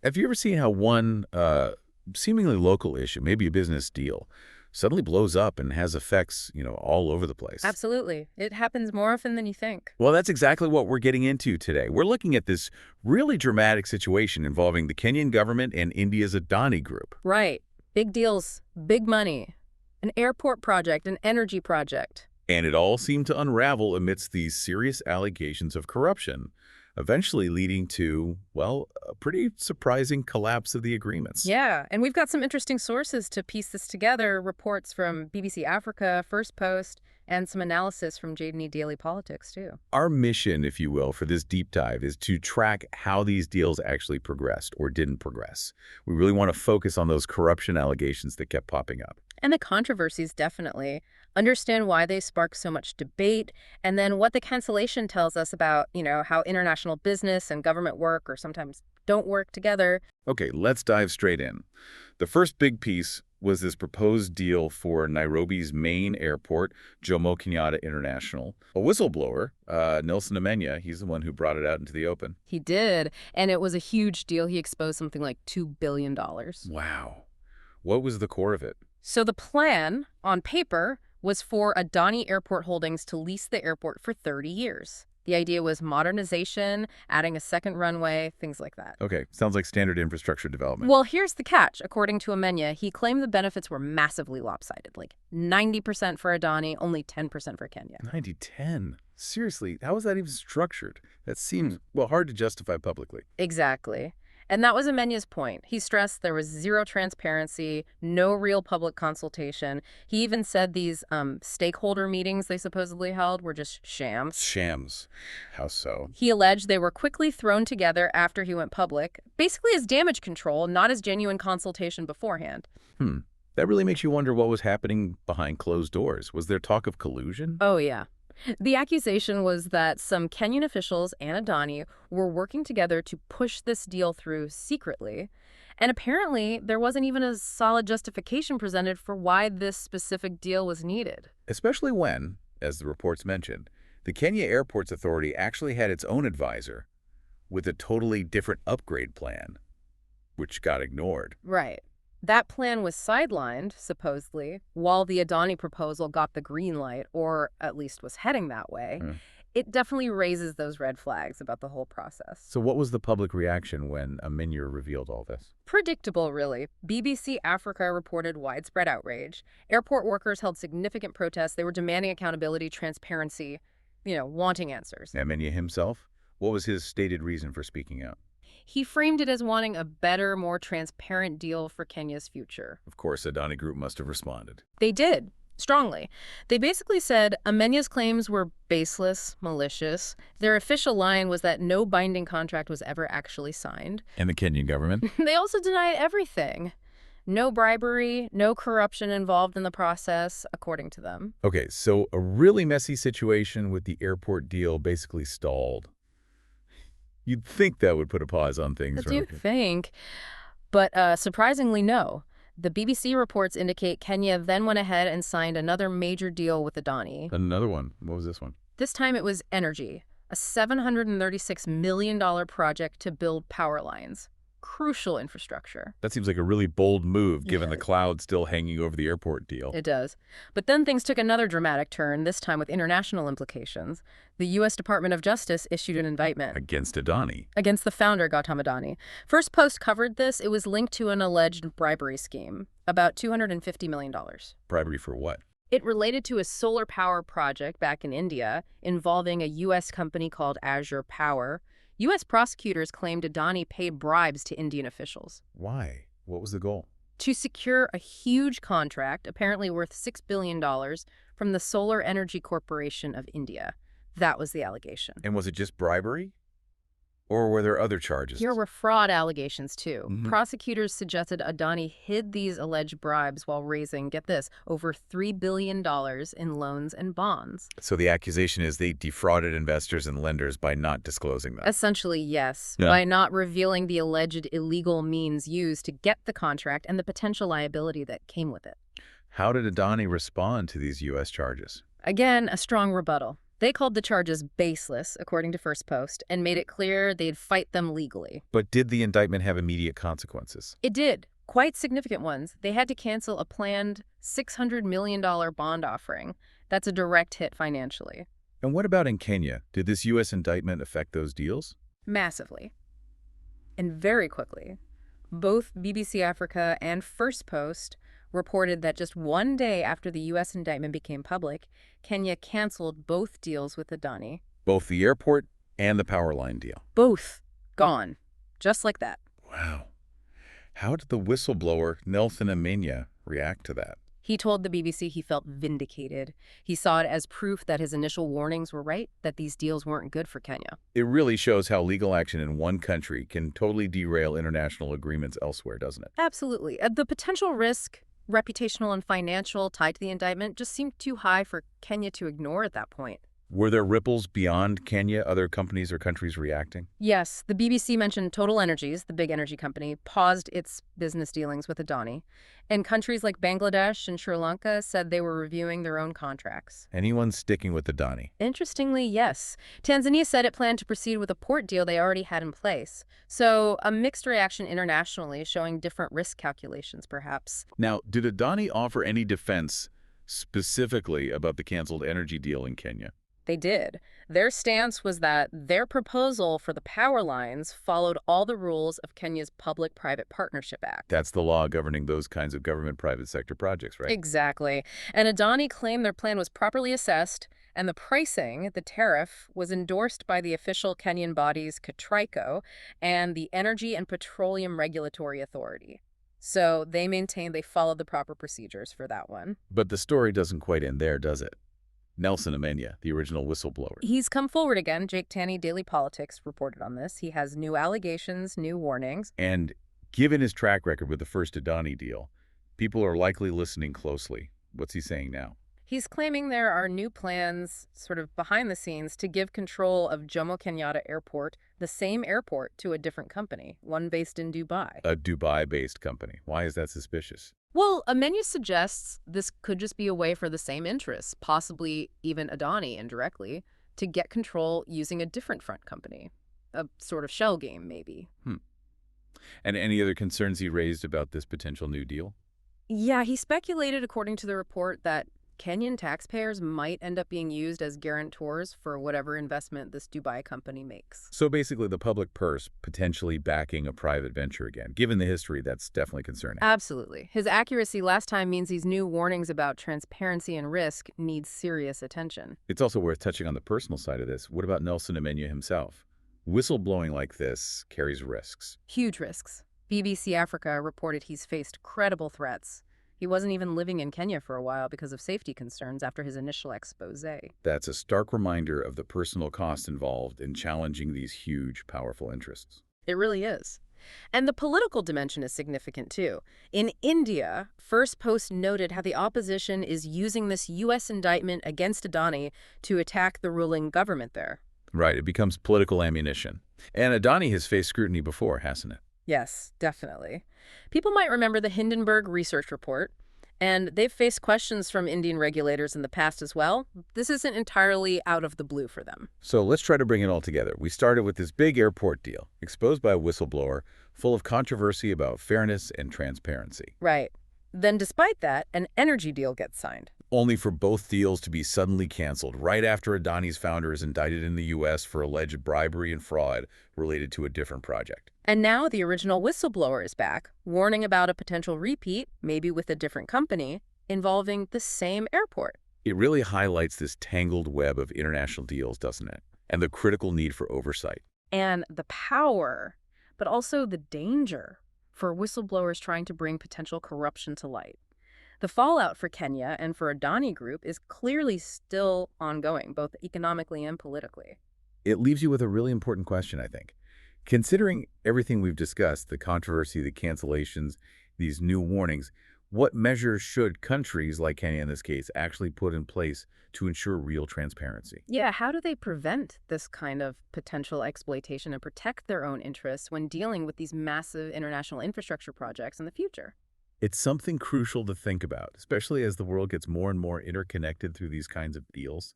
Have you ever seen how one seemingly local issue, maybe a business deal, suddenly blows up and has effects, all over the place? Absolutely. It happens more often than you think. Well, that's exactly what we're getting into today. We're looking at this really dramatic situation involving the Kenyan government and India's Adani Group. Right. Big deals, big money. An airport project, an energy project. And it all seemed to unravel amidst these serious allegations of corruption, eventually leading to, well, a pretty surprising collapse of the agreements. Yeah, and we've got some interesting sources to piece this together, reports from BBC Africa, First Post, and some analysis from JD Daily Politics, too. Our mission, if you will, for this deep dive is to track how these deals actually progressed or didn't progress. We really want to focus on those corruption allegations that kept popping up. And the controversies, definitely. Understand why they spark so much debate, and then what the cancellation tells us about, how international business and government work or sometimes don't work together. Okay, let's dive straight in. The first big piece was this proposed deal for Nairobi's main airport, Jomo Kenyatta International. A whistleblower, Nelson Amenya, he's the one who brought it out into the open. He did, and it was a huge deal. He exposed something like $2 billion. Wow. What was the core of it? So the plan, on paper, was for Adani Airport Holdings to lease the airport for 30 years. The idea was modernization, adding a second runway, things like that. Okay, sounds like standard infrastructure development. Well, here's the catch. According to Amenya, he claimed the benefits were massively lopsided, like 90% for Adani, only 10% for Kenya. 90-10. Seriously, how is that even structured? That seems, well, hard to justify publicly. Exactly. And that was Amenya's point. He stressed there was zero transparency, no real public consultation. He even said these stakeholder meetings they supposedly held were just shams. Shams. How so? He alleged they were quickly thrown together after he went public, basically as damage control, not as genuine consultation beforehand. That really makes you wonder what was happening behind closed doors. Was there talk of collusion? Oh, yeah. The accusation was that some Kenyan officials and Adani were working together to push this deal through secretly. And apparently, there wasn't even a solid justification presented for why this specific deal was needed. Especially when, as the reports mentioned, the Kenya Airports Authority actually had its own advisor with a totally different upgrade plan, which got ignored. Right. That plan was sidelined, supposedly, while the Adani proposal got the green light, or at least was heading that way. It definitely raises those red flags about the whole process. So what was the public reaction when Amenya revealed all this? Predictable, really. BBC Africa reported widespread outrage. Airport workers held significant protests. They were demanding accountability, transparency, wanting answers. Amenya himself? What was his stated reason for speaking out? He framed it as wanting a better, more transparent deal for Kenya's future. Of course, Adani Group must have responded. They did, strongly. They basically said Amenya's claims were baseless, malicious. Their official line was that no binding contract was ever actually signed. And the Kenyan government? They also denied everything. No bribery, no corruption involved in the process, according to them. Okay, so a really messy situation with the airport deal basically stalled. You'd think that would put a pause on things, I do right? think. But surprisingly, no. The BBC reports indicate Kenya then went ahead and signed another major deal with Adani. Another one. What was this one? This time it was energy, a $736 million project to build power lines. Crucial infrastructure. That seems like a really bold move, given Yeah. the cloud still hanging over the airport deal. It does. But then things took another dramatic turn, this time with international implications. The U.S. Department of Justice issued an indictment Against Adani. against the founder, Gautam Adani. First Post covered this. It was linked to an alleged bribery scheme, about $250 million. Bribery for what? It related to a solar power project back in India involving a U.S. company called Azure Power. U.S. prosecutors claimed Adani paid bribes to Indian officials Why? What was the goal? to secure a huge contract, apparently worth $6 billion, from the Solar Energy Corporation of India. That was the allegation. And was it just bribery? Or were there other charges? Here were fraud allegations, too. Mhm. Prosecutors suggested Adani hid these alleged bribes while raising, get this, over $3 billion in loans and bonds. So the accusation is they defrauded investors and lenders by not disclosing that. Essentially, yes, Yeah. by not revealing the alleged illegal means used to get the contract and the potential liability that came with it. How did Adani respond to these U.S. charges? Again, a strong rebuttal. They called the charges baseless, according to First Post, and made it clear they'd fight them legally. But did the indictment have immediate consequences? It did. Quite significant ones. They had to cancel a planned $600 million bond offering. That's a direct hit financially. And what about in Kenya? Did this U.S. indictment affect those deals? Massively. And very quickly. Both BBC Africa and First Post reported that just one day after the U.S. indictment became public, Kenya canceled both deals with Adani. Both the airport and the power line deal. Both gone. Just like that. Wow. How did the whistleblower, Nelson Amenya, react to that? He told the BBC he felt vindicated. He saw it as proof that his initial warnings were right, that these deals weren't good for Kenya. It really shows how legal action in one country can totally derail international agreements elsewhere, doesn't it? Absolutely. The potential risk, reputational and financial, tied to the indictment just seemed too high for Kenya to ignore at that point. Were there ripples beyond Kenya, other companies or countries reacting? Yes, the BBC mentioned Total Energies, the big energy company, paused its business dealings with Adani. And countries like Bangladesh and Sri Lanka said they were reviewing their own contracts. Anyone sticking with Adani? Interestingly, yes. Tanzania said it planned to proceed with a port deal they already had in place. So a mixed reaction internationally, showing different risk calculations, perhaps. Now, did Adani offer any defense specifically about the canceled energy deal in Kenya? They did. Their stance was that their proposal for the power lines followed all the rules of Kenya's Public-Private Partnership Act. That's the law governing those kinds of government-private sector projects, right? Exactly. And Adani claimed their plan was properly assessed, and the pricing, the tariff, was endorsed by the official Kenyan bodies KETRAICO and the Energy and Petroleum Regulatory Authority. So they maintained they followed the proper procedures for that one. But the story doesn't quite end there, does it? Nelson Amenya, the original whistleblower. He's come forward again. Jake Tanny, Daily Politics, reported on this. He has new allegations, new warnings. And given his track record with the first Adani deal, people are likely listening closely. What's he saying now? He's claiming there are new plans, sort of behind the scenes, to give control of Jomo Kenyatta Airport, the same airport, to a different company, one based in Dubai. A Dubai-based company. Why is that suspicious? Well, Amenya suggests this could just be a way for the same interests, possibly even Adani indirectly, to get control using a different front company. A sort of shell game, maybe. And any other concerns he raised about this potential new deal? Yeah, he speculated, according to the report, that Kenyan taxpayers might end up being used as guarantors for whatever investment this Dubai company makes. So basically the public purse potentially backing a private venture again. Given the history, that's definitely concerning. Absolutely. His accuracy last time means these new warnings about transparency and risk need serious attention. It's also worth touching on the personal side of this. What about Nelson Amenya himself? Whistleblowing like this carries risks. Huge risks. BBC Africa reported he's faced credible threats. He wasn't even living in Kenya for a while because of safety concerns after his initial expose. That's a stark reminder of the personal cost involved in challenging these huge, powerful interests. It really is. And the political dimension is significant, too. In India, First Post noted how the opposition is using this U.S. indictment against Adani to attack the ruling government there. Right, it becomes political ammunition. And Adani has faced scrutiny before, hasn't it? Yes, definitely. People might remember the Hindenburg research report, and they've faced questions from Indian regulators in the past as well. This isn't entirely out of the blue for them. So let's try to bring it all together. We started with this big airport deal, exposed by a whistleblower, full of controversy about fairness and transparency. Right. Then despite that, an energy deal gets signed. Only for both deals to be suddenly canceled right after Adani's founder is indicted in the U.S. for alleged bribery and fraud related to a different project. And now the original whistleblower is back, warning about a potential repeat, maybe with a different company, involving the same airport. It really highlights this tangled web of international deals, doesn't it? And the critical need for oversight. And the power, but also the danger for whistleblowers trying to bring potential corruption to light. The fallout for Kenya and for Adani Group is clearly still ongoing, both economically and politically. It leaves you with a really important question, I think. Considering everything we've discussed, the controversy, the cancellations, these new warnings, what measures should countries like Kenya in this case actually put in place to ensure real transparency? Yeah, how do they prevent this kind of potential exploitation and protect their own interests when dealing with these massive international infrastructure projects in the future? It's something crucial to think about, especially as the world gets more and more interconnected through these kinds of deals.